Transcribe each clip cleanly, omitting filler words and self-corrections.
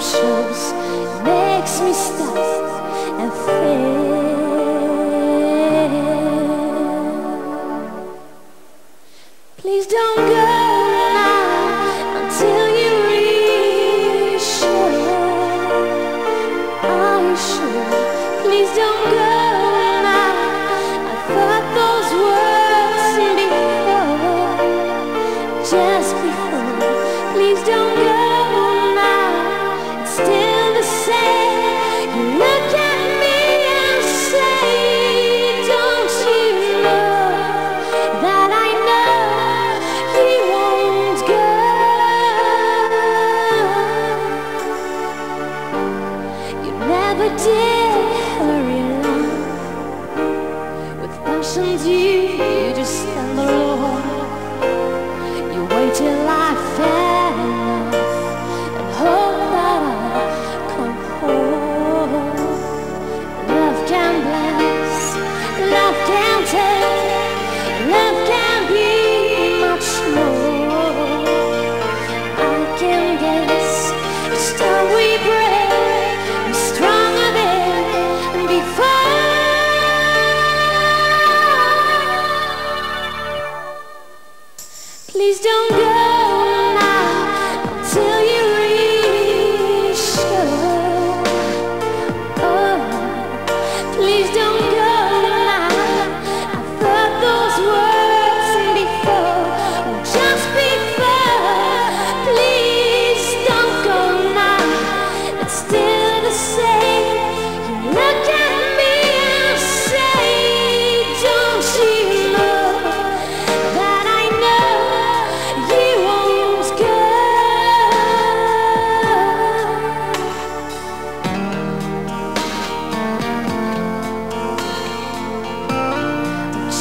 emotions makes me stop and fail. Please don't go now until you really sure. Are you sure? Please don't go now. I thought those words before, just before. Please don't go now. It's still the same. You look at me and say, don't you know that I know you won't go. You never did hurry along with passions you just stand alone. You wait till I fell enough and hope that I'll come home. Love can bless, love can take, love can be much more. I can guess the star we break is stronger than before. Please don't go now until you really sure. Oh, please don't go now. I thought those words before, just before. Please don't go now. It's still the same. You look at me and say, don't you know that I know you won't go.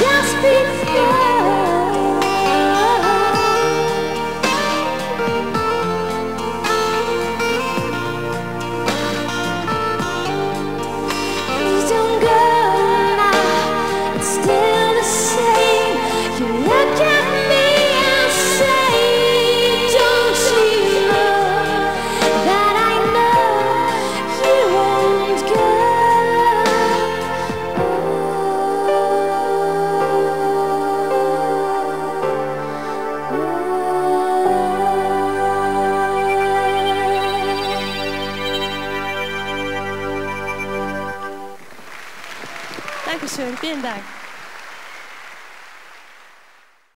Just before. Please don't go now. It's still the same. You look at me and say, don't you know that I know you won't go. Dankeschön, vielen Dank.